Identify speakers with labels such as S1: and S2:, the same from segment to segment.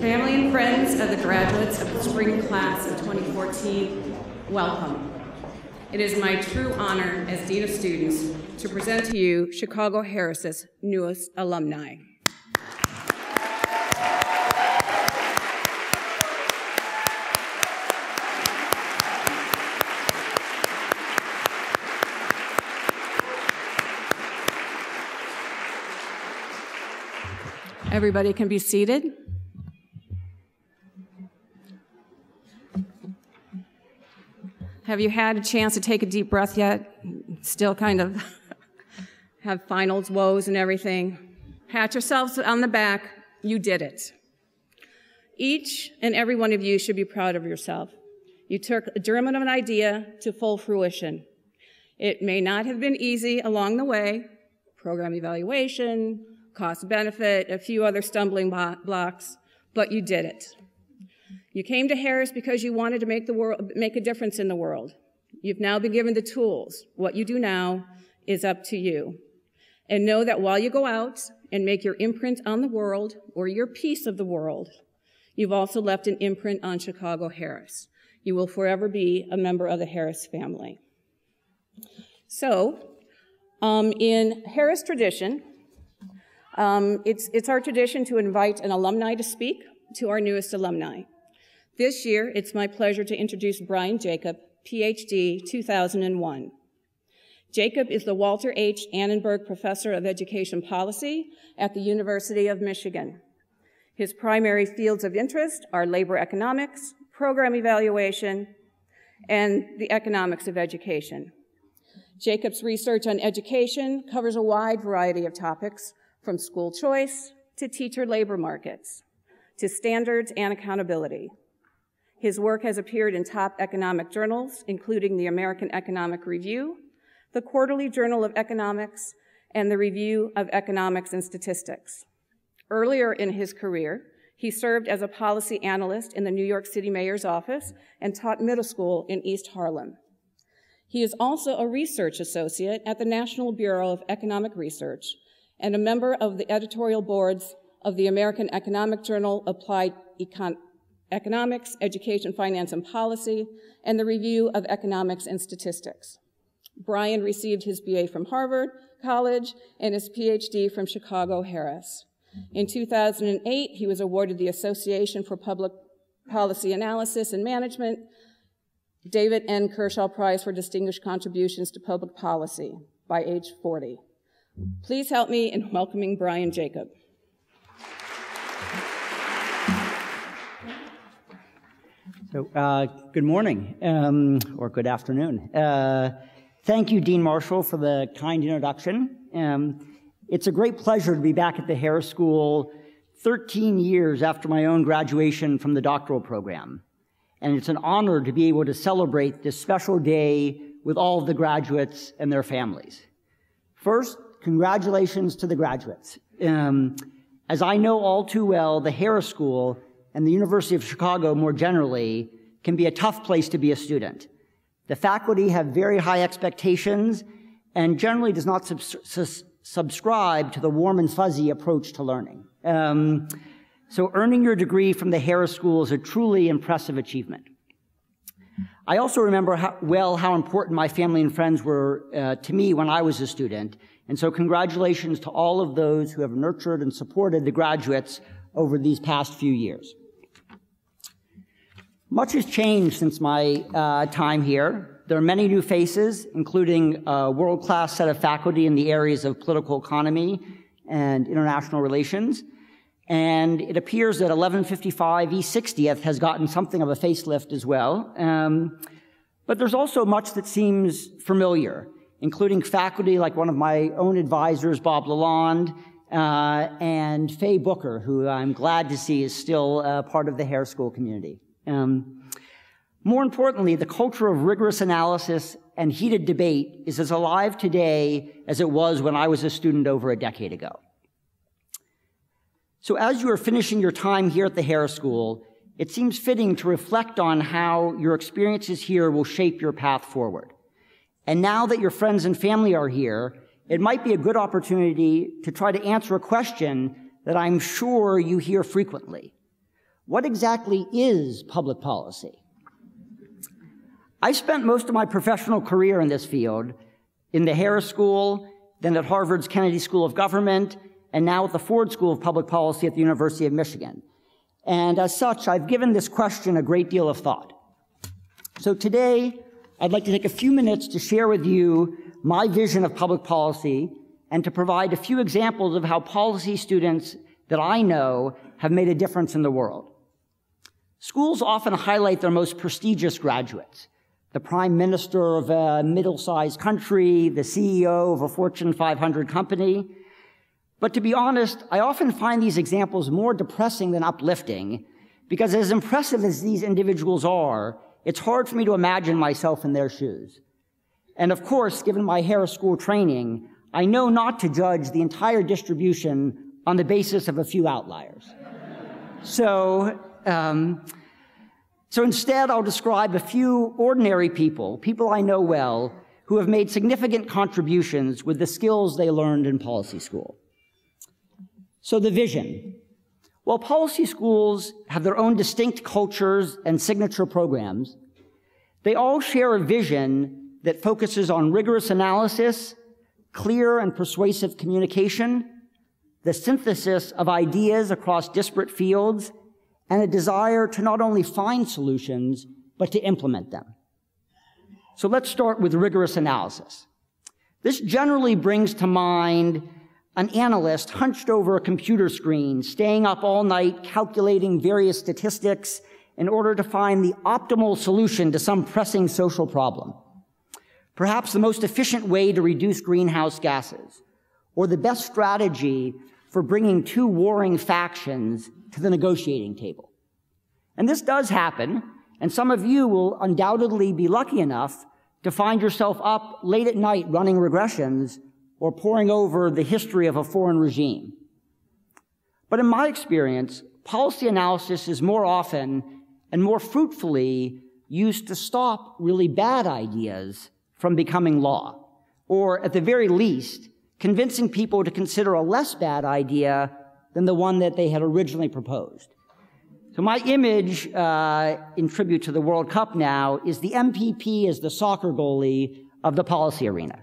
S1: Family and friends of the graduates of the spring class of 2014, welcome. It is my true honor as Dean of Students to present to you Chicago Harris's newest alumni. Everybody can be seated. Have you had a chance to take a deep breath yet? Still kind of have finals woes and everything? Pat yourselves on the back. You did it. Each and every one of you should be proud of yourself. You took a germ of an idea to full fruition. It may not have been easy along the way. Program evaluation, cost benefit, a few other stumbling blocks, but you did it. You came to Harris because you wanted to make a difference in the world. You've now been given the tools. What you do now is up to you. And know that while you go out and make your imprint on the world or your piece of the world, you've also left an imprint on Chicago Harris. You will forever be a member of the Harris family. So, in Harris tradition, it's our tradition to invite an alumni to speak to our newest alumni. This year, it's my pleasure to introduce Brian Jacob, PhD, 2001. Jacob is the Walter H. Annenberg Professor of Education Policy at the University of Michigan. His primary fields of interest are labor economics, program evaluation, and the economics of education. Jacob's research on education covers a wide variety of topics, from school choice to teacher labor markets, to standards and accountability. His work has appeared in top economic journals, including the American Economic Review, the Quarterly Journal of Economics, and the Review of Economics and Statistics. Earlier in his career, He served as a policy analyst in the New York City Mayor's office and taught middle school in East Harlem. He is also a research associate at the National Bureau of Economic Research and a member of the editorial boards of the American Economic Journal, Applied Economics, Education, Finance, and Policy, and the Review of Economics and Statistics. Brian received his BA from Harvard College and his PhD from Chicago Harris. In 2008, he was awarded the Association for Public Policy Analysis and Management David N. Kershaw Prize for Distinguished Contributions to Public Policy by age 40. Please help me in welcoming Brian Jacob.
S2: So, good morning, or good afternoon. Thank you, Dean Marshall, for the kind introduction. It's a great pleasure to be back at the Harris School 13 years after my own graduation from the doctoral program. And it's an honor to be able to celebrate this special day with all of the graduates and their families. First, congratulations to the graduates. As I know all too well, the Harris School and the University of Chicago more generally can be a tough place to be a student. The faculty have very high expectations and generally does not subscribe to the warm and fuzzy approach to learning. So earning your degree from the Harris School is a truly impressive achievement. I also remember how important my family and friends were to me when I was a student, and so congratulations to all of those who have nurtured and supported the graduates over these past few years. Much has changed since my time here. There are many new faces, including a world-class set of faculty in the areas of political economy and international relations. And it appears that 1155 East 60th has gotten something of a facelift as well. But there's also much that seems familiar, including faculty like one of my own advisors, Bob Lalonde, and Faye Booker, who I'm glad to see is still part of the Harris School community. More importantly, the culture of rigorous analysis and heated debate is as alive today as it was when I was a student over a decade ago. So as you are finishing your time here at the Harris School, it seems fitting to reflect on how your experiences here will shape your path forward. And now that your friends and family are here, it might be a good opportunity to try to answer a question that I'm sure you hear frequently. What exactly is public policy? I spent most of my professional career in this field, in the Harris School, then at Harvard's Kennedy School of Government, and now at the Ford School of Public Policy at the University of Michigan. And as such, I've given this question a great deal of thought. So today, I'd like to take a few minutes to share with you my vision of public policy and to provide a few examples of how policy students that I know have made a difference in the world. Schools often highlight their most prestigious graduates, the prime minister of a middle-sized country, the CEO of a Fortune 500 company. But to be honest, I often find these examples more depressing than uplifting, because as impressive as these individuals are, it's hard for me to imagine myself in their shoes. And of course, given my Harris School training, I know not to judge the entire distribution on the basis of a few outliers. So instead, I'll describe a few ordinary people I know well, who have made significant contributions with the skills they learned in policy school. So the vision. While policy schools have their own distinct cultures and signature programs, they all share a vision that focuses on rigorous analysis, clear and persuasive communication, the synthesis of ideas across disparate fields, and a desire to not only find solutions, but to implement them. So let's start with rigorous analysis. This generally brings to mind an analyst hunched over a computer screen, staying up all night calculating various statistics in order to find the optimal solution to some pressing social problem. Perhaps the most efficient way to reduce greenhouse gases, or the best strategy for bringing two warring factions to the negotiating table. And this does happen, and some of you will undoubtedly be lucky enough to find yourself up late at night running regressions or poring over the history of a foreign regime. But in my experience, policy analysis is more often and more fruitfully used to stop really bad ideas from becoming law, or at the very least, convincing people to consider a less bad idea than the one that they had originally proposed. So my image in tribute to the World Cup now is the MPP as the soccer goalie of the policy arena.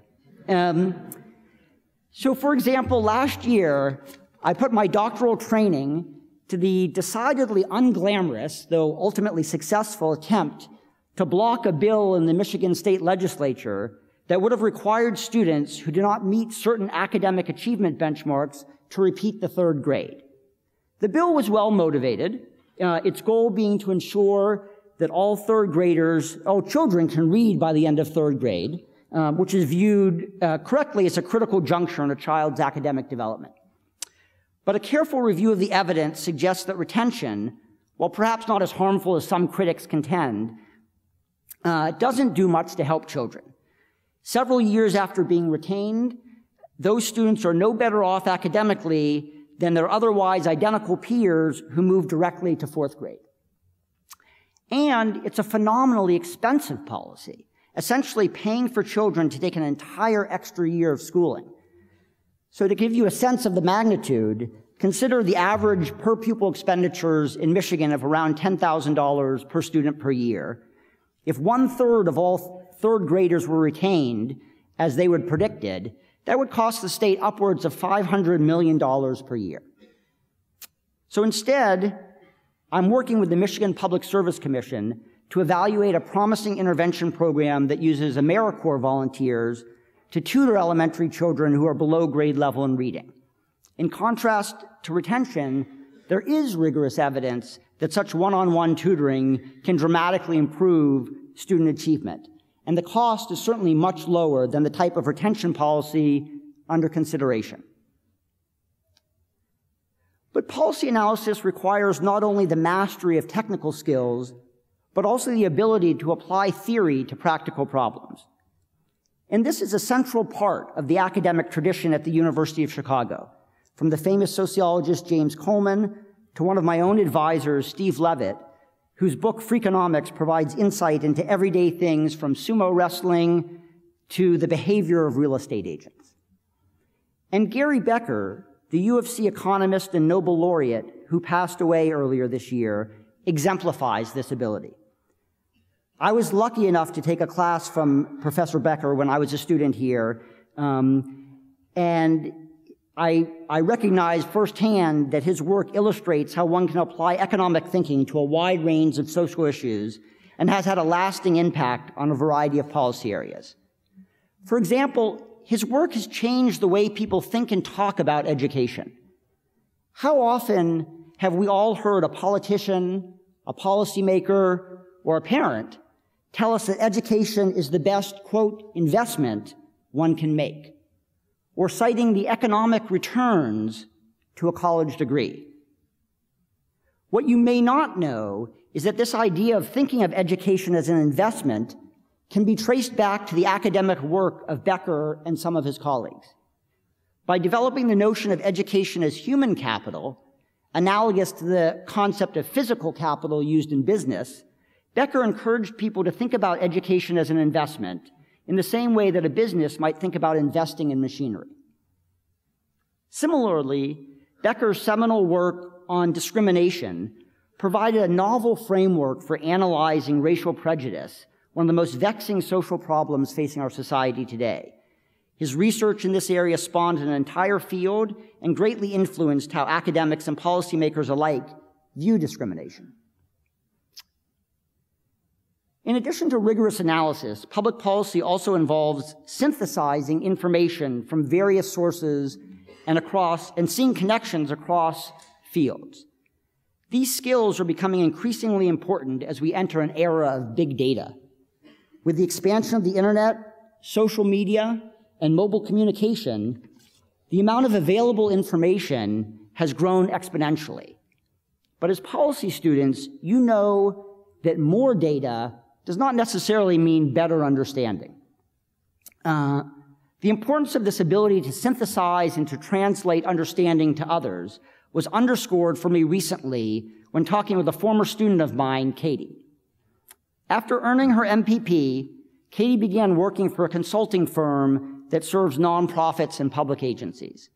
S2: So for example, last year, I put my doctoral training to the decidedly unglamorous, though ultimately successful attempt to block a bill in the Michigan State Legislature that would have required students who do not meet certain academic achievement benchmarks to repeat the third grade. The bill was well motivated, its goal being to ensure that all children can read by the end of third grade, which is viewed correctly as a critical juncture in a child's academic development. But a careful review of the evidence suggests that retention, while perhaps not as harmful as some critics contend, doesn't do much to help children. Several years after being retained, those students are no better off academically than their otherwise identical peers who move directly to fourth grade. And it's a phenomenally expensive policy, essentially paying for children to take an entire extra year of schooling. So to give you a sense of the magnitude, consider the average per pupil expenditures in Michigan of around $10,000 per student per year. If 1/3 of all third graders were retained, as they would predicted, that would cost the state upwards of $500 million per year. So instead, I'm working with the Michigan Public Service Commission to evaluate a promising intervention program that uses AmeriCorps volunteers to tutor elementary children who are below grade level in reading. In contrast to retention, there is rigorous evidence that such one-on-one tutoring can dramatically improve student achievement, and the cost is certainly much lower than the type of retention policy under consideration. But policy analysis requires not only the mastery of technical skills, but also the ability to apply theory to practical problems. And this is a central part of the academic tradition at the University of Chicago, from the famous sociologist James Coleman to one of my own advisors, Steve Levitt, whose book Freakonomics provides insight into everyday things from sumo wrestling to the behavior of real estate agents. And Gary Becker, the U of C economist and Nobel laureate who passed away earlier this year, exemplifies this ability. I was lucky enough to take a class from Professor Becker when I was a student here, and I recognized firsthand that his work illustrates how one can apply economic thinking to a wide range of social issues and has had a lasting impact on a variety of policy areas. For example, his work has changed the way people think and talk about education. How often have we all heard a politician, a policymaker, or a parent tell us that education is the best, quote, investment one can make, or citing the economic returns to a college degree? What you may not know is that this idea of thinking of education as an investment can be traced back to the academic work of Becker and some of his colleagues. By developing the notion of education as human capital, analogous to the concept of physical capital used in business, Becker encouraged people to think about education as an investment in the same way that a business might think about investing in machinery. Similarly, Becker's seminal work on discrimination provided a novel framework for analyzing racial prejudice, one of the most vexing social problems facing our society today. His research in this area spawned an entire field and greatly influenced how academics and policymakers alike view discrimination. In addition to rigorous analysis, public policy also involves synthesizing information from various sources and seeing connections across fields. These skills are becoming increasingly important as we enter an era of big data. With the expansion of the internet, social media, and mobile communication, the amount of available information has grown exponentially. But as policy students, you know that more data does not necessarily mean better understanding. The importance of this ability to synthesize and to translate understanding to others was underscored for me recently when talking with a former student of mine, Katie. After earning her MPP, Katie began working for a consulting firm that serves nonprofits and public agencies.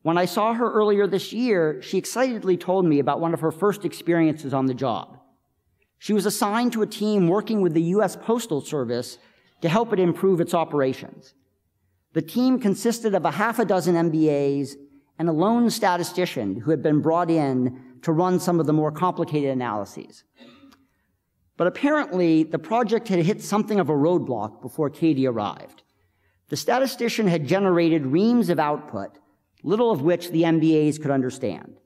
S2: When I saw her earlier this year, she excitedly told me about one of her first experiences on the job. She was assigned to a team working with the U.S. Postal Service to help it improve its operations. The team consisted of a half a dozen MBAs and a lone statistician who had been brought in to run some of the more complicated analyses. But apparently, the project had hit something of a roadblock before Katie arrived. The statistician had generated reams of output, little of which the MBAs could understand.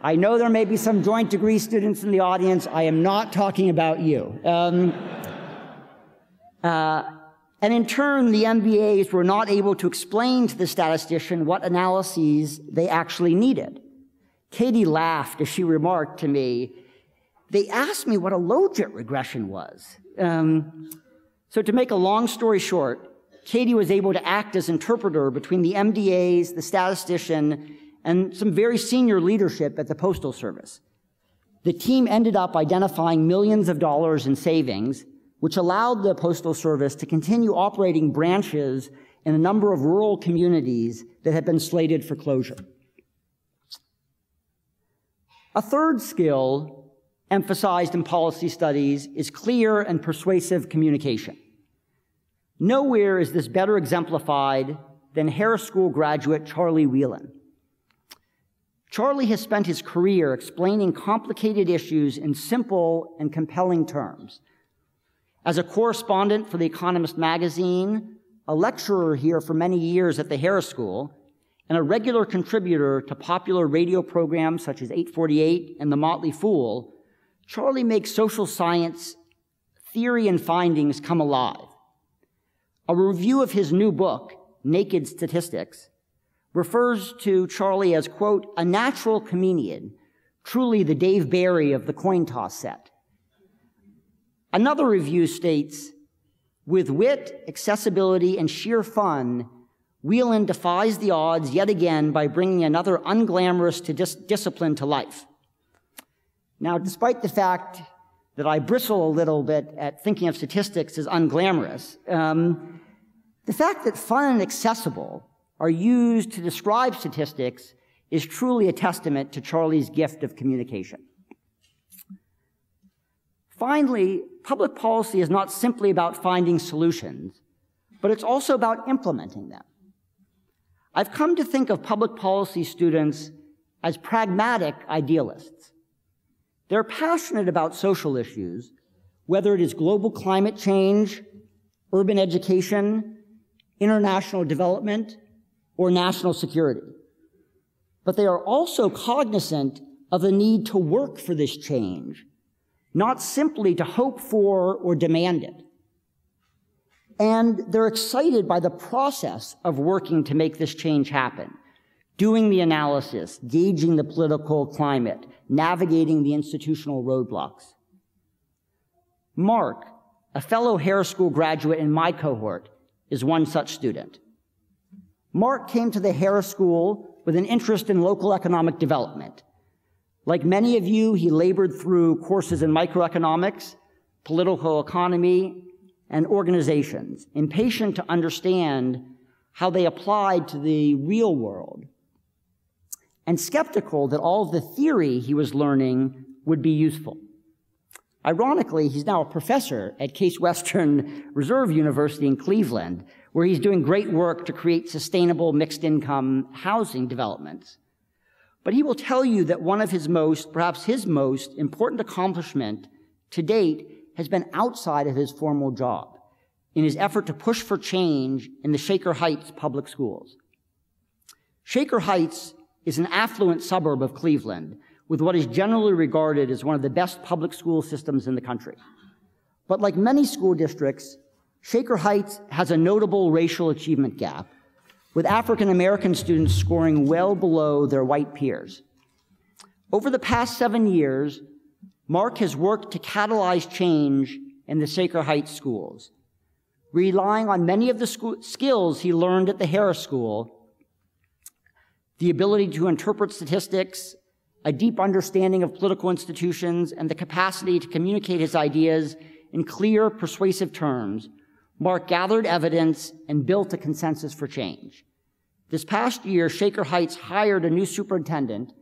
S2: I know there may be some joint degree students in the audience. I am not talking about you. And in turn, the MBAs were not able to explain to the statistician what analyses they actually needed. Katie laughed as she remarked to me, "They asked me what a logit regression was." So to make a long story short, Katie was able to act as interpreter between the MDAs, the statistician, and some very senior leadership at the Postal Service. The team ended up identifying millions of dollars in savings, which allowed the Postal Service to continue operating branches in a number of rural communities that had been slated for closure. A third skill emphasized in policy studies is clear and persuasive communication. Nowhere is this better exemplified than Harris School graduate Charlie Whelan. Charlie has spent his career explaining complicated issues in simple and compelling terms. As a correspondent for The Economist magazine, a lecturer here for many years at the Harris School, and a regular contributor to popular radio programs such as 848 and The Motley Fool, Charlie makes social science theory and findings come alive. A review of his new book, Naked Statistics, refers to Charlie as, quote, "a natural comedian, truly the Dave Barry of the coin toss set." Another review states, "With wit, accessibility, and sheer fun, Whelan defies the odds yet again by bringing another unglamorous discipline to life." Now, despite the fact that I bristle a little bit at thinking of statistics as unglamorous, the fact that fun and accessible are used to describe statistics is truly a testament to Charlie's gift of communication. Finally, public policy is not simply about finding solutions, but it's also about implementing them. I've come to think of public policy students as pragmatic idealists. They're passionate about social issues, whether it is global climate change, urban education, international development, or national security. But they are also cognizant of the need to work for this change, not simply to hope for or demand it. And they're excited by the process of working to make this change happen, doing the analysis, gauging the political climate, navigating the institutional roadblocks. Mark, a fellow Harris School graduate in my cohort, is one such student. Mark came to the Harris School with an interest in local economic development. Like many of you, he labored through courses in microeconomics, political economy, and organizations, impatient to understand how they applied to the real world, and skeptical that all of the theory he was learning would be useful. Ironically, he's now a professor at Case Western Reserve University in Cleveland, where he's doing great work to create sustainable mixed-income housing developments. But he will tell you that one of his perhaps his most important accomplishment to date has been outside of his formal job, in his effort to push for change in the Shaker Heights public schools. Shaker Heights is an affluent suburb of Cleveland, with what is generally regarded as one of the best public school systems in the country. But like many school districts, Shaker Heights has a notable racial achievement gap, with African American students scoring well below their white peers. Over the past 7 years, Mark has worked to catalyze change in the Shaker Heights schools, relying on many of the skills he learned at the Harris School the ability to interpret statistics, a deep understanding of political institutions, and the capacity to communicate his ideas in clear, persuasive terms, Mark gathered evidence and built a consensus for change. This past year, Shaker Heights hired a new superintendent,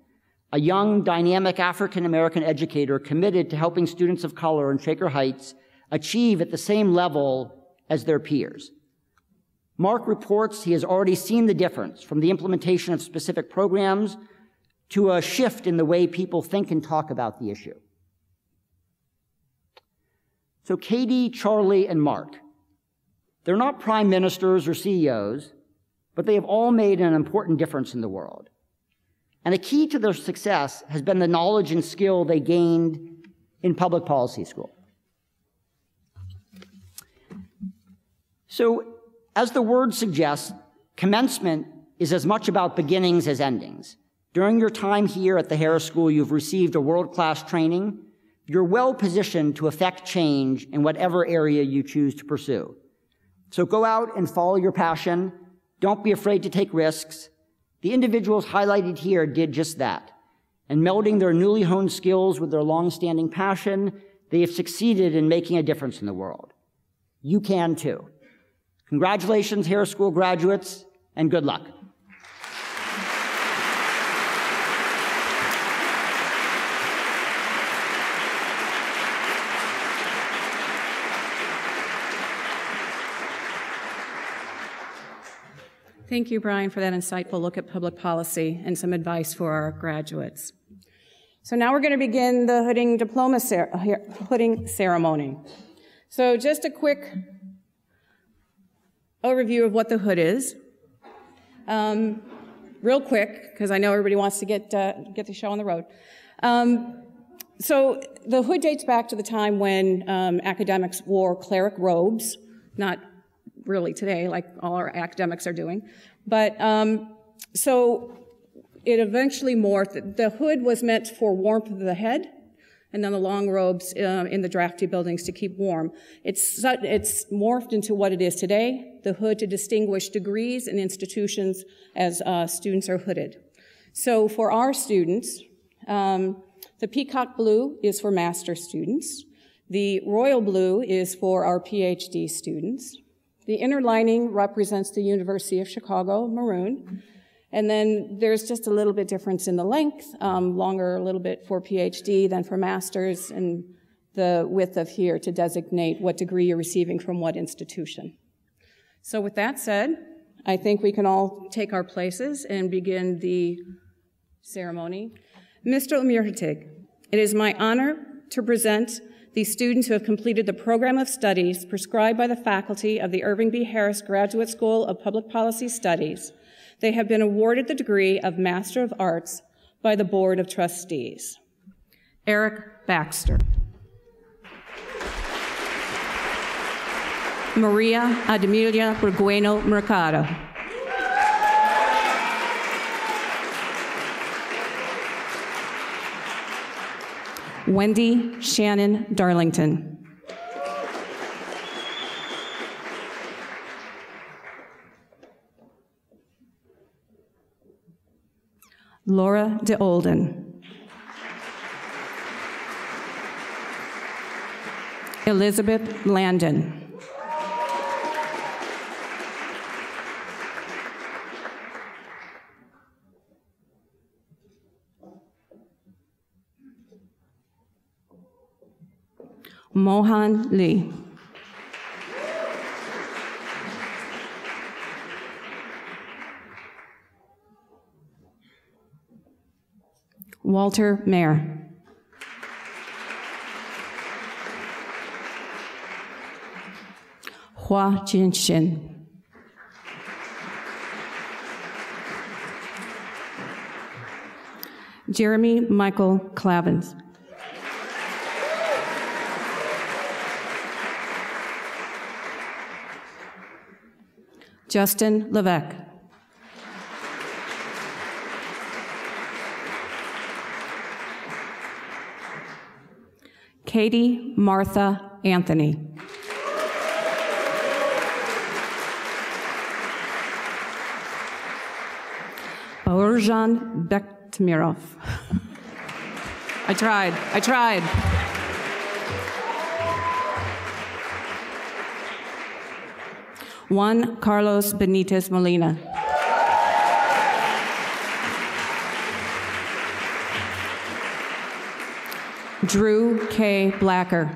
S2: a young, dynamic African-American educator committed to helping students of color in Shaker Heights achieve at the same level as their peers. Mark reports he has already seen the difference from the implementation of specific programs to a shift in the way people think and talk about the issue. So Katie, Charlie, and Mark, they're not prime ministers or CEOs, but they have all made an important difference in the world. And a key to their success has been the knowledge and skill they gained in public policy school. So, as the word suggests, commencement is as much about beginnings as endings. During your time here at the Harris School, you've received a world-class training. You're well positioned to affect change in whatever area you choose to pursue. So go out and follow your passion. Don't be afraid to take risks. The individuals highlighted here did just that. And melding their newly honed skills with their long-standing passion, they have succeeded in making a difference in the world. You can too. Congratulations, Harris School graduates, and good luck.
S1: Thank you, Brian, for that insightful look at public policy and some advice for our graduates. So now we're going to begin the hooding diploma hooding ceremony. So just a quick overview of what the hood is. Real quick, because I know everybody wants to get the show on the road. So the hood dates back to the time when academics wore cleric robes, not really today, like all our academics are doing. But so it eventually morphed. The hood was meant for warmth of the head, and then the long robes in the drafty buildings to keep warm. It's morphed into what it is today, the hood to distinguish degrees and institutions as students are hooded. So for our students, the peacock blue is for master's students. The royal blue is for our PhD students. The inner lining represents the University of Chicago, maroon. And then there's just a little bit difference in the length, longer a little bit for PhD than for master's, and the width of here to designate what degree you're receiving from what institution. So with that said, I think we can all take our places and begin the ceremony. Mr. Umirhatig, it is my honor to present these students who have completed the program of studies prescribed by the faculty of the Irving B. Harris Graduate School of Public Policy Studies. They have been awarded the degree of Master of Arts by the Board of Trustees. Eric Baxter. Maria Ademilia Burgueno Mercado. Wendy Shannon Darlington. Laura De Olden. Elizabeth Landon. Mohan Lee. Walter Mayer. Hua Jinshin. Jeremy Michael Clavins. Justin Levesque. Katie Martha Anthony. Nurjan Bektamirov. I tried. Juan Carlos Benitez Molina. Drew K. Blacker.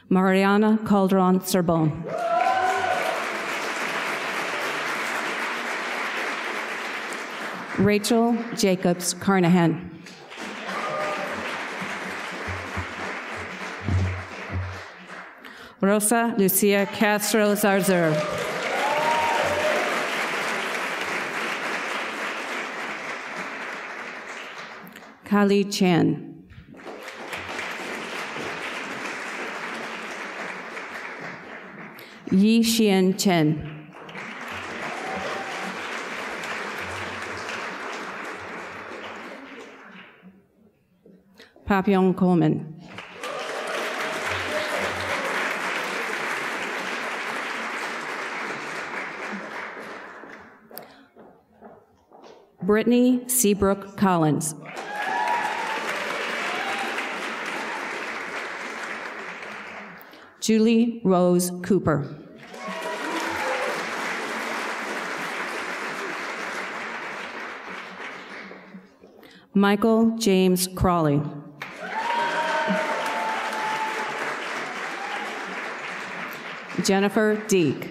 S1: Mariana Calderon Sorbonne. Rachel Jacobs Carnahan. Rosa Lucia Castro Zarzur. Kali Chan. Yi Xian Chen. Papillon Coleman. Brittany Seabrook Collins. Julie Rose Cooper. Michael James Crawley. Jennifer Deek.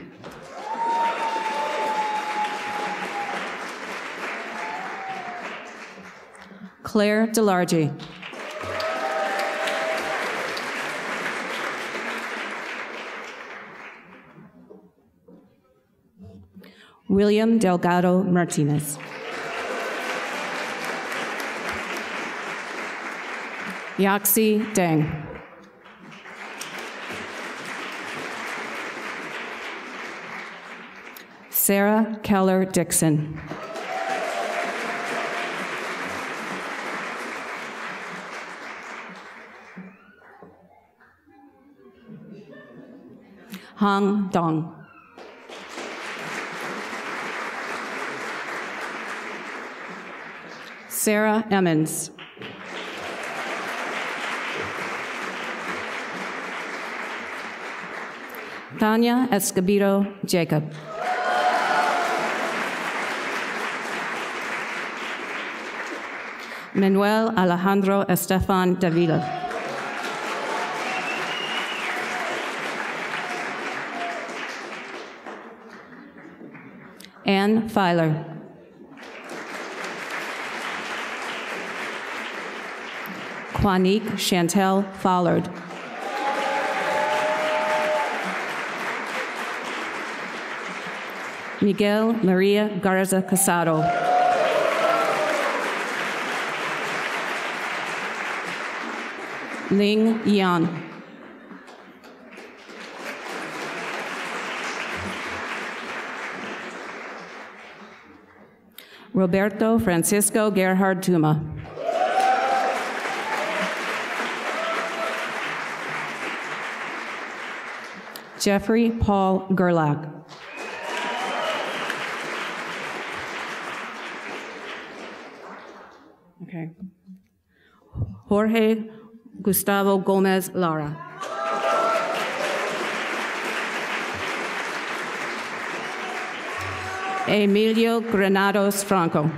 S1: Claire Delargy. William Delgado Martinez. Yaxi Deng. Sarah Keller Dixon. Hang Dong. Sarah Emmons. Tanya Escobedo Jacob. Manuel Alejandro Estefan Davila. Ann Filer. Quanique Chantel Follard. Miguel Maria Garza Casado. Ling Yan. Roberto Francisco Gerhard Tuma. Jeffrey Paul Gerlach. Okay. Jorge Gustavo Gomez Lara. Emilio Granados Franco.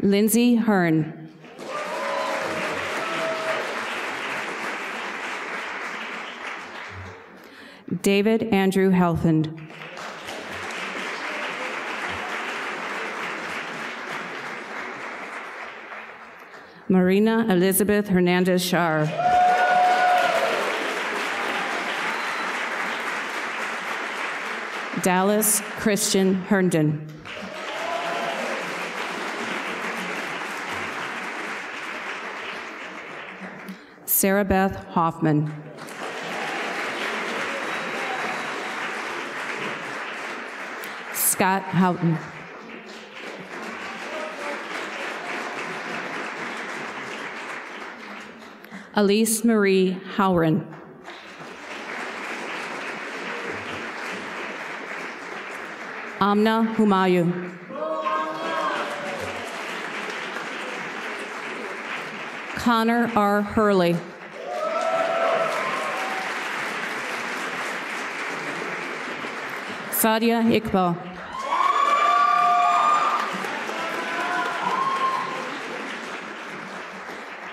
S1: Lindsay Hearn. David Andrew Helfand. Marina Elizabeth Hernandez Shar. Dallas Christian Herndon. Sarah Beth Hoffman. Scott Houghton. Elise Marie Howren. Amna Humayu. Connor R. Hurley. Sadia Iqbal.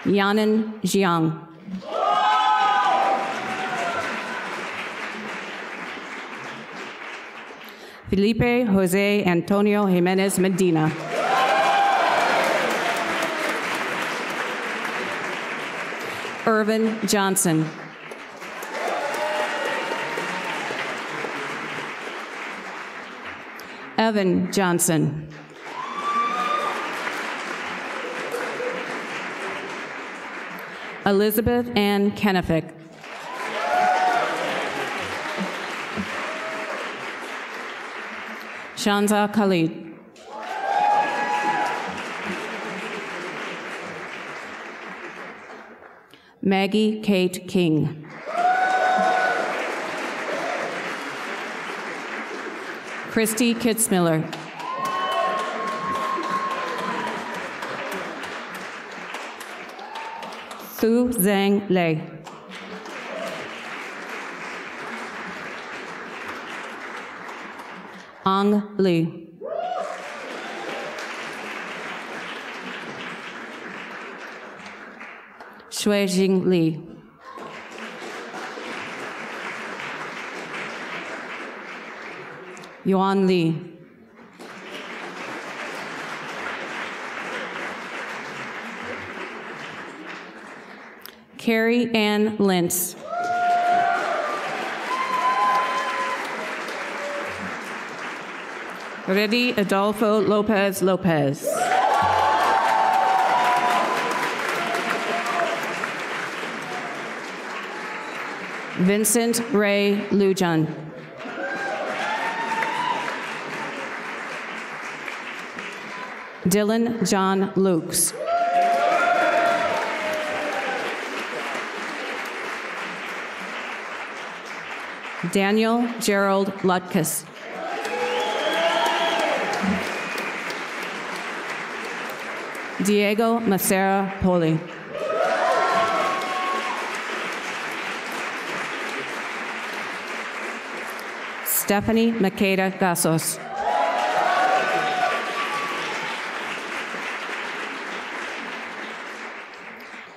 S1: Yanan Jiang. Felipe Jose Antonio Jimenez Medina. Irvin Johnson. Evan Johnson. Elizabeth Ann Kennefic. Shanza Khalid. Maggie Kate King. Christy Kitzmiller. Thu Zhang Lei. Ang Li. Shuijing Li. Yuan Li. Carrie Ann Lentz. Reddy Adolfo Lopez Lopez. Vincent Ray Lujan. Dylan John Lukes. Daniel Gerald Lutkus. Diego Macera Poli. Stephanie Makeda Gasos.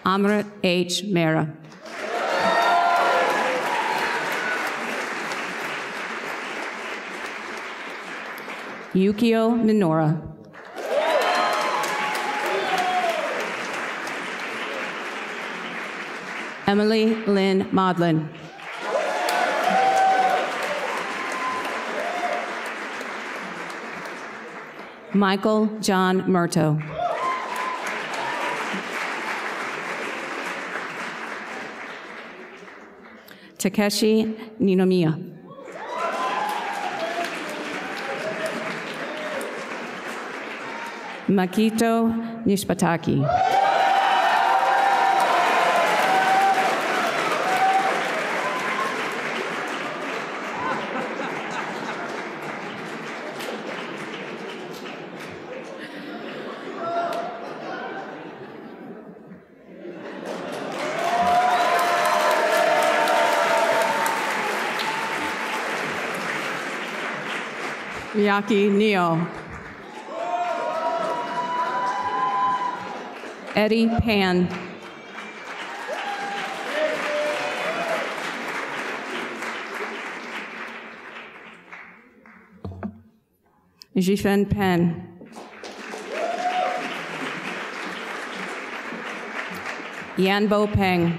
S1: Amrit H. Mera. Yukio Minora. Emily Lynn Modlin. Michael John Murto. Takeshi Ninomiya. Makito Nishpataki. Miyaki Neo. Eddie Pan. Jifen Pen. Yanbo Peng.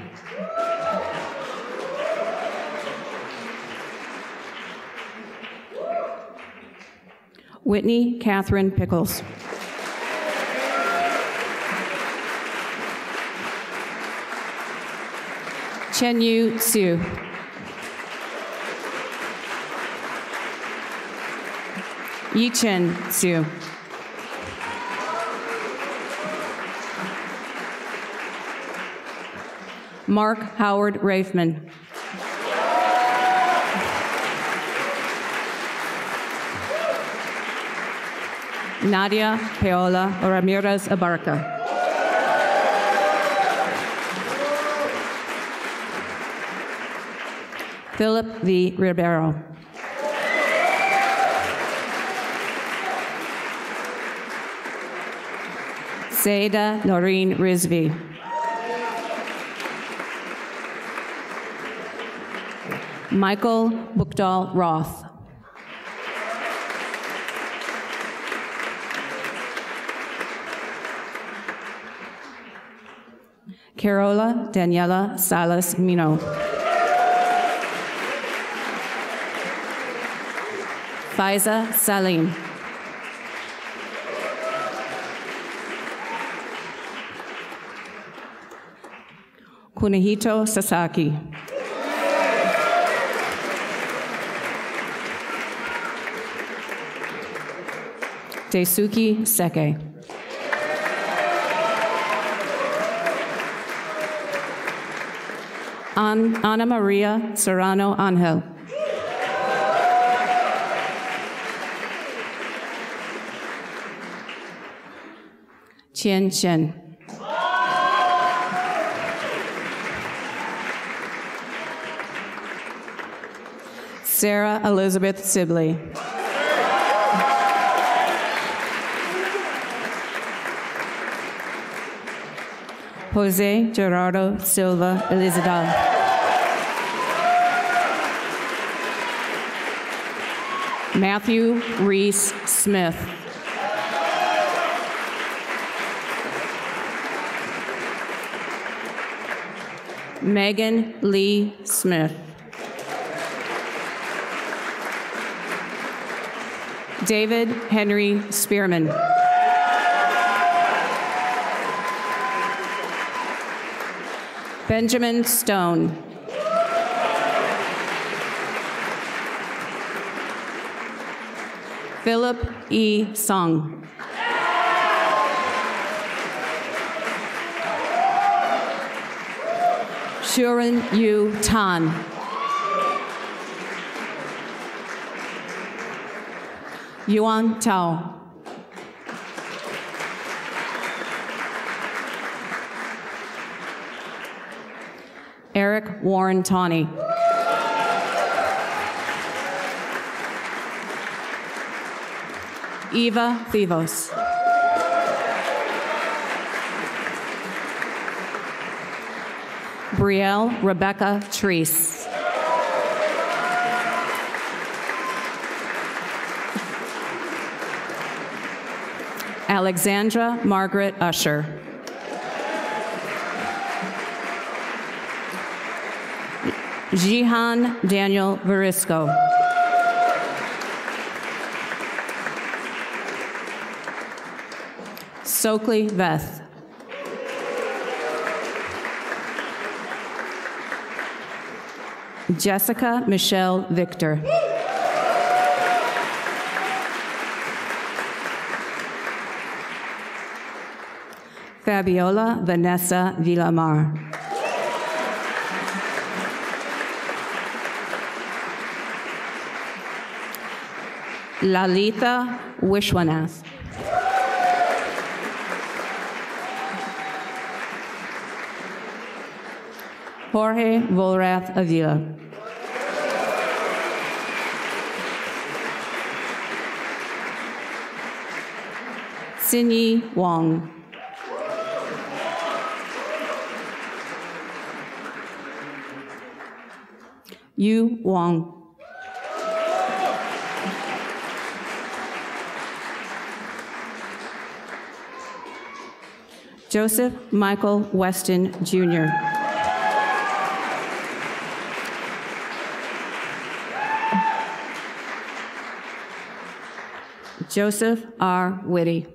S1: Whitney Catherine Pickles. Chen-Yu Su. Yi-Chen Su. Mark Howard Rafeman. Nadia Paola Ramirez Abarca. Philip V. Ribeiro. Zayda Noreen Rizvi. Michael Buchdahl Roth. Carola Daniela Salas Mino. Faiza Salim. Kunihito Sasaki. Daisuke Seke. Ana Maria Serrano Angel. Qian Shen. Sarah Elizabeth Sibley. Jose Gerardo Silva Elizabeth. Matthew Reese Smith. Megan Lee Smith. David Henry Spearman. Benjamin Stone. Philip E. Sung. Shuren Yu Tan. Yuan Tao. Eric Warren Tawney. Eva Thivos. Brielle Rebecca Treese. Alexandra Margaret Usher. Jihan Daniel Verisco. Sokley Veth. Jessica Michelle Victor. Fabiola Vanessa Villamar. Lalita Wishwanath. Jorge Volrath Avila. Sinyi Wong. Yu Wong. Joseph Michael Weston, Jr. Joseph R. Whitty.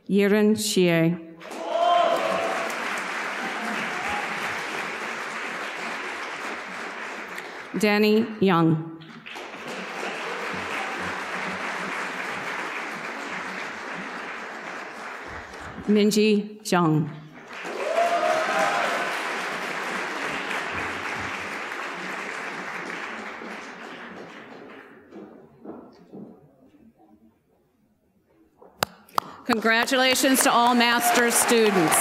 S1: Yiren Xie. Danny Young. Minji Zhang. Congratulations to all master's students.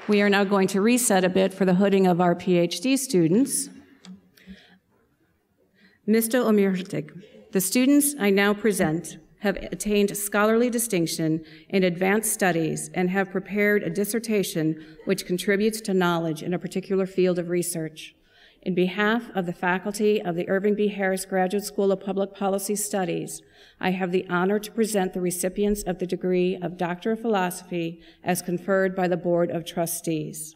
S1: We are now going to reset a bit for the hooding of our PhD students. Mr. Omirtik, the students I now present have attained scholarly distinction in advanced studies and have prepared a dissertation which contributes to knowledge in a particular field of research. In behalf of the faculty of the Irving B. Harris Graduate School of Public Policy Studies, I have the honor to present the recipients of the degree of Doctor of Philosophy as conferred by the Board of Trustees.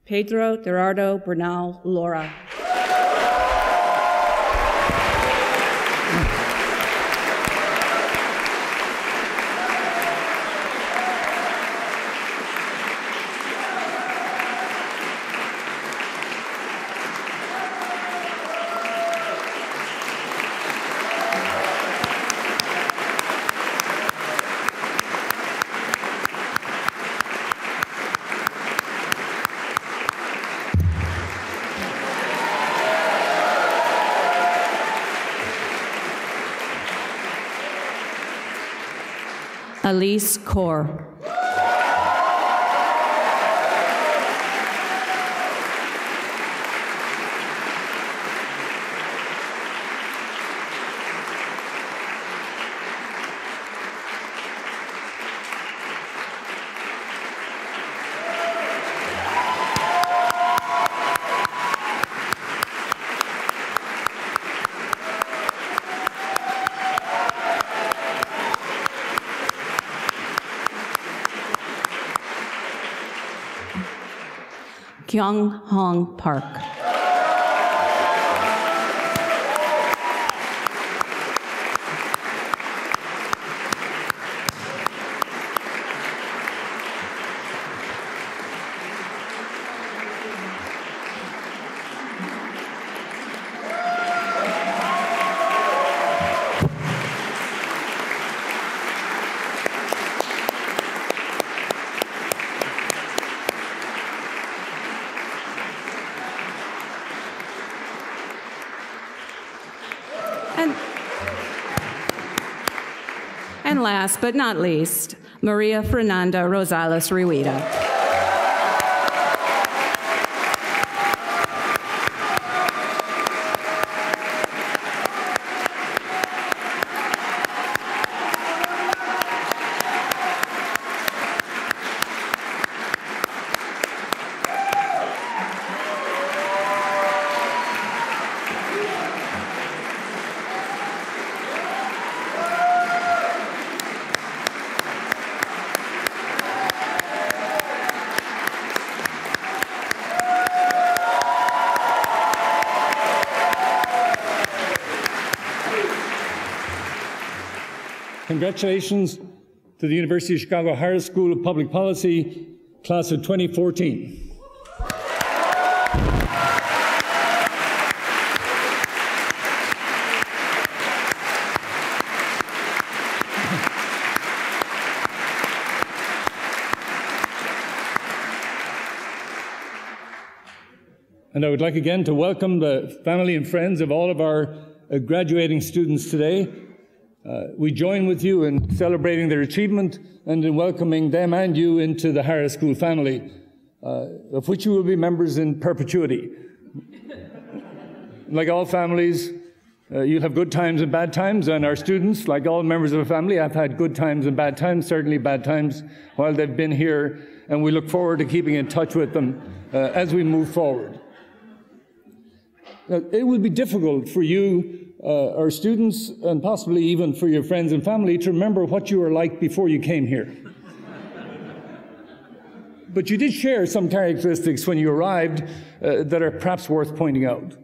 S1: Pedro Gerardo Bernal Laura. Elise Kaur. Kyung Hong Park. And last but not least, Maria Fernanda Rosales Ruida.
S3: Congratulations to the University of Chicago Harris School of Public Policy, class of 2014. And I would like again to welcome the family and friends of all of our graduating students today. We join with you in celebrating their achievement and in welcoming them and you into the Harris School family, of which you will be members in perpetuity. Like all families, you'll have good times and bad times, and our students, like all members of a family, have had good times and bad times, certainly bad times while they've been here, and we look forward to keeping in touch with them as we move forward. It will be difficult for you, our students, and possibly even for your friends and family, to remember what you were like before you came here. But you did share some characteristics when you arrived that are perhaps worth pointing out.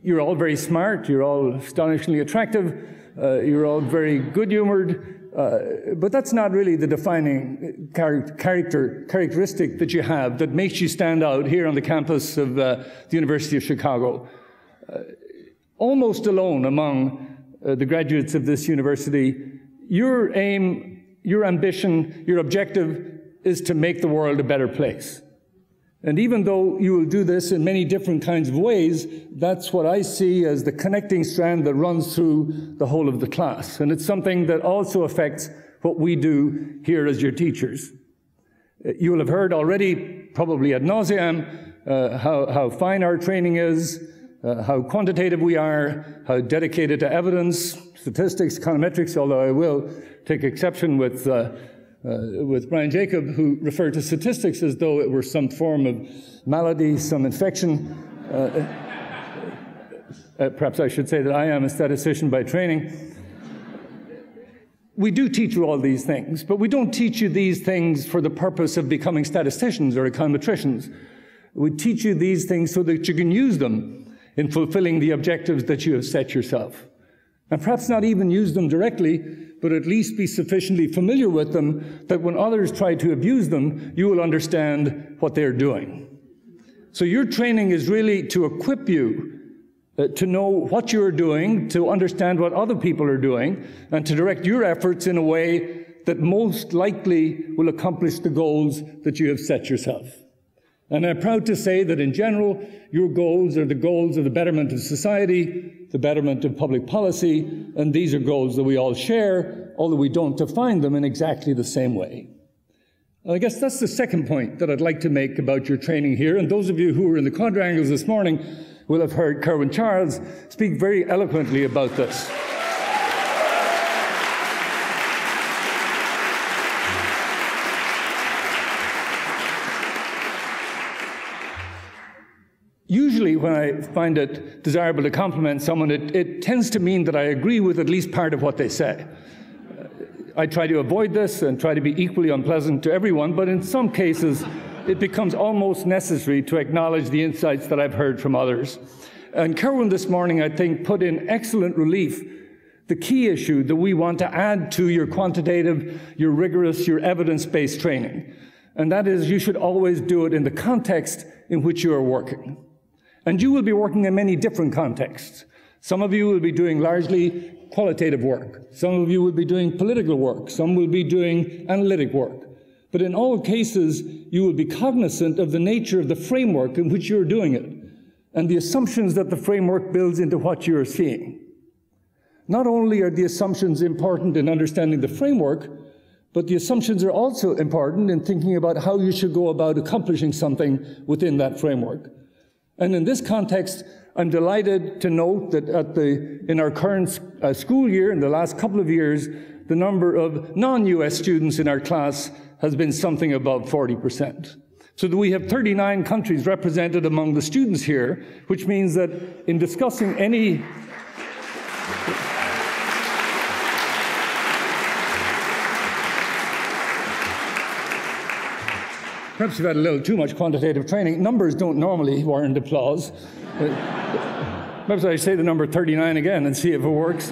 S3: You're all very smart, you're all astonishingly attractive, you're all very good-humored, but that's not really the defining characteristic that you have that makes you stand out here on the campus of the University of Chicago. Almost alone among the graduates of this university, your aim, your ambition, your objective is to make the world a better place. And even though you will do this in many different kinds of ways, that's what I see as the connecting strand that runs through the whole of the class. And it's something that also affects what we do here as your teachers. You will have heard already, probably ad nauseam, how fine our training is, how quantitative we are, how dedicated to evidence, statistics, econometrics, although I will take exception with Brian Jacob, who referred to statistics as though it were some form of malady, some infection. Perhaps I should say that I am a statistician by training. We do teach you all these things, but we don't teach you these things for the purpose of becoming statisticians or econometricians. We teach you these things so that you can use them in fulfilling the objectives that you have set yourself. And perhaps not even use them directly, but at least be sufficiently familiar with them that when others try to abuse them, you will understand what they're doing. So your training is really to equip you to know what you're doing, to understand what other people are doing, and to direct your efforts in a way that most likely will accomplish the goals that you have set yourself. And I'm proud to say that in general, your goals are the goals of the betterment of society, the betterment of public policy, and these are goals that we all share, although we don't define them in exactly the same way. And I guess that's the second point that I'd like to make about your training here, and those of you who were in the quadrangles this morning will have heard Kerwin Charles speak very eloquently about this. Usually when I find it desirable to compliment someone, it tends to mean that I agree with at least part of what they say. I try to avoid this and try to be equally unpleasant to everyone, but in some cases it becomes almost necessary to acknowledge the insights that I've heard from others. And Kerwin this morning, I think, put in excellent relief the key issue that we want to add to your quantitative, your rigorous, your evidence-based training. And that is, you should always do it in the context in which you are working. And you will be working in many different contexts. Some of you will be doing largely qualitative work. Some of you will be doing political work. Some will be doing analytic work. But in all cases, you will be cognizant of the nature of the framework in which you're doing it, and the assumptions that the framework builds into what you're seeing. Not only are the assumptions important in understanding the framework, but the assumptions are also important in thinking about how you should go about accomplishing something within that framework. And in this context, I'm delighted to note that in our current school year, in the last couple of years, the number of non-US students in our class has been something above 40%. So that we have 39 countries represented among the students here, which means that in discussing any perhaps you've had a little too much quantitative training. Numbers don't normally warrant applause. Perhaps I say the number 39 again and see if it works.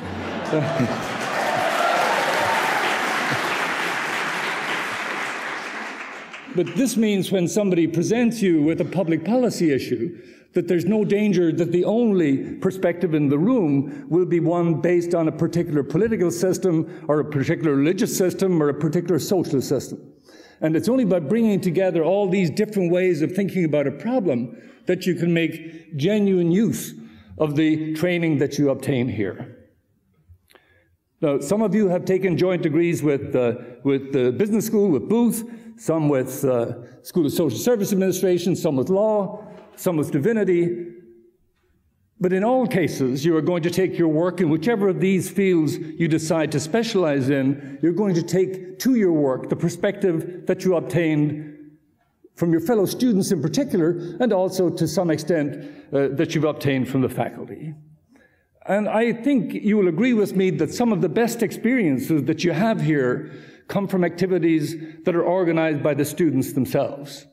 S3: But this means when somebody presents you with a public policy issue, that there's no danger that the only perspective in the room will be one based on a particular political system or a particular religious system or a particular social system. And it's only by bringing together all these different ways of thinking about a problem that you can make genuine use of the training that you obtain here. Now, some of you have taken joint degrees with the business school, with Booth, some with School of Social Service Administration, some with law, some with divinity. But in all cases, you are going to take your work in whichever of these fields you decide to specialize in, you're going to take to your work the perspective that you obtained from your fellow students in particular, and also to some extent that you've obtained from the faculty. And I think you will agree with me that some of the best experiences that you have here come from activities that are organized by the students themselves.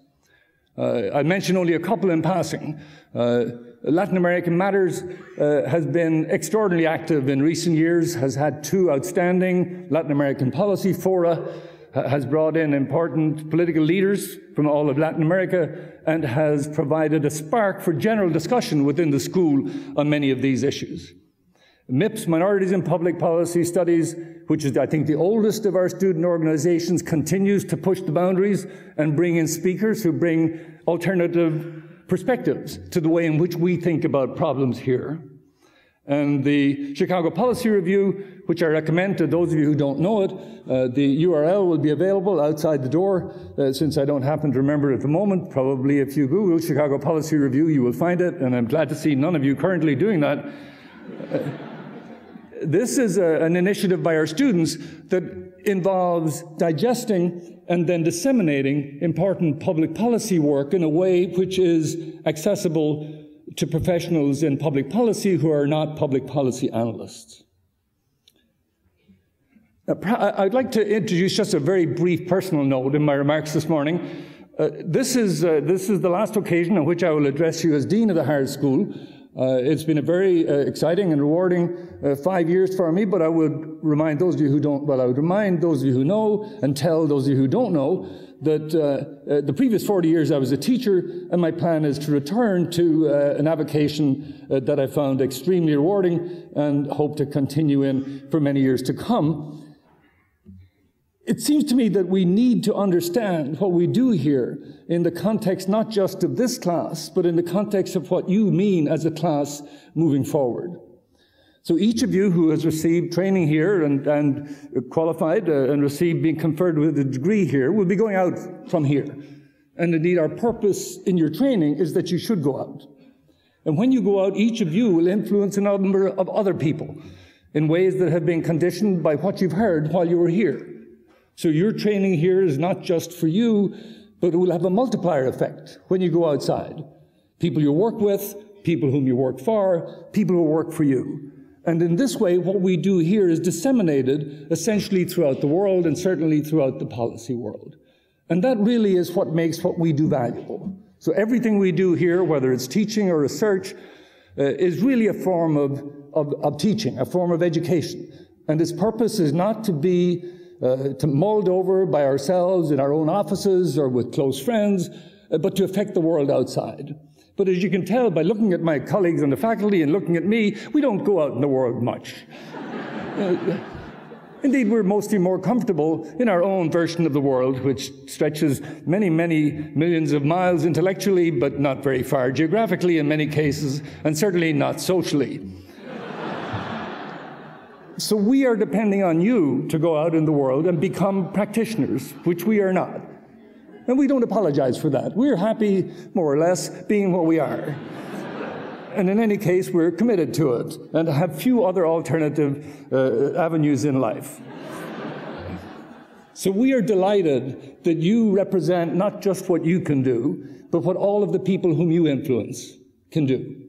S3: I mention only a couple in passing. Latin American Matters has been extraordinarily active in recent years, has had 2 outstanding Latin American policy fora, has brought in important political leaders from all of Latin America, and has provided a spark for general discussion within the school on many of these issues. MIPS, Minorities in Public Policy Studies, which is, I think, the oldest of our student organizations, continues to push the boundaries and bring in speakers who bring alternative perspectives to the way in which we think about problems here. And the Chicago Policy Review, which I recommend to those of you who don't know it, the URL will be available outside the door. Since I don't happen to remember it at the moment, probably if you Google Chicago Policy Review, you will find it, and I'm glad to see none of you currently doing that. This is an initiative by our students that involves digesting and then disseminating important public policy work in a way which is accessible to professionals in public policy who are not public policy analysts. I'd like to introduce just a very brief personal note in my remarks this morning. This is the last occasion on which I will address you as Dean of the Higher School. It's been a very exciting and rewarding 5 years for me, but I would remind those of you who don't, well, I would remind those of you who know and tell those of you who don't know that the previous 40 years I was a teacher, and my plan is to return to an avocation that I found extremely rewarding and hope to continue in for many years to come. It seems to me that we need to understand what we do here in the context not just of this class, but in the context of what you mean as a class moving forward. So each of you who has received training here and qualified and received being conferred with a degree here will be going out from here. And indeed our purpose in your training is that you should go out. And when you go out, each of you will influence a number of other people in ways that have been conditioned by what you've heard while you were here. So your training here is not just for you, but it will have a multiplier effect when you go outside. People you work with, people whom you work for, people who work for you. And in this way, what we do here is disseminated essentially throughout the world and certainly throughout the policy world. And that really is what makes what we do valuable. So everything we do here, whether it's teaching or research, is really a form of teaching, a form of education. And its purpose is not to be to mulled over by ourselves in our own offices or with close friends, but to affect the world outside. But as you can tell by looking at my colleagues on the faculty and looking at me, we don't go out in the world much. Indeed, we're mostly more comfortable in our own version of the world, which stretches many, many millions of miles intellectually, but not very far geographically in many cases, and certainly not socially. So we are depending on you to go out in the world and become practitioners, which we are not. And we don't apologize for that. We're happy, more or less, being what we are. And in any case, we're committed to it and have few other alternative avenues in life. So we are delighted that you represent not just what you can do, but what all of the people whom you influence can do.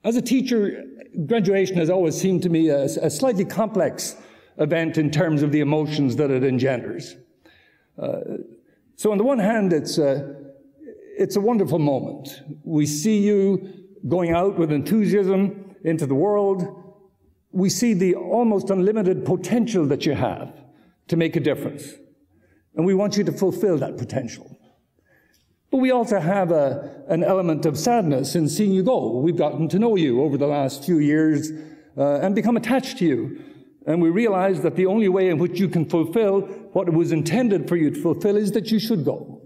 S3: As a teacher, graduation has always seemed to me a slightly complex event in terms of the emotions that it engenders. So on the one hand, it's a wonderful moment. We see you going out with enthusiasm into the world. We see the almost unlimited potential that you have to make a difference. And we want you to fulfill that potential. But we also have an element of sadness in seeing you go. We've gotten to know you over the last few years and become attached to you. And we realize that the only way in which you can fulfill what it was intended for you to fulfill is that you should go.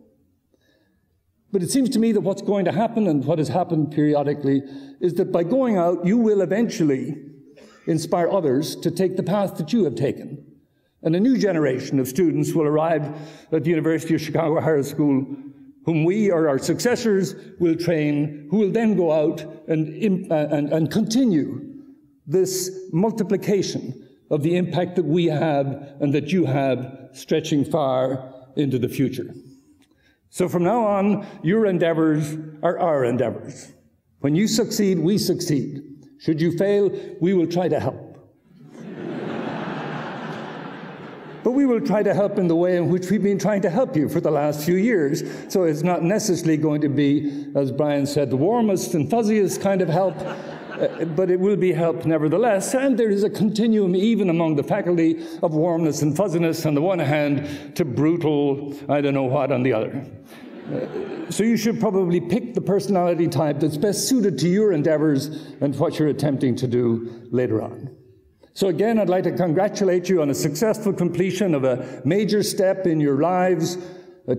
S3: But it seems to me that what's going to happen, and what has happened periodically, is that by going out, you will eventually inspire others to take the path that you have taken. And a new generation of students will arrive at the University of Chicago Higher School, whom we or our successors will train, who will then go out and continue this multiplication of the impact that we have and that you have stretching far into the future. So from now on, your endeavors are our endeavors. When you succeed, we succeed. Should you fail, we will try to help. but we will try to help in the way in which we've been trying to help you for the last few years. So it's not necessarily going to be, as Brian said, the warmest and fuzziest kind of help, but it will be help nevertheless. And there is a continuum even among the faculty of warmness and fuzziness on the one hand to brutal, I don't know what on the other. So you should probably pick the personality type that's best suited to your endeavors and what you're attempting to do later on. So again, I'd like to congratulate you on a successful completion of a major step in your lives,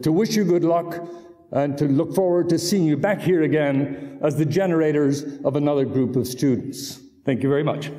S3: to wish you good luck, and to look forward to seeing you back here again as the generators of another group of students. Thank you very much.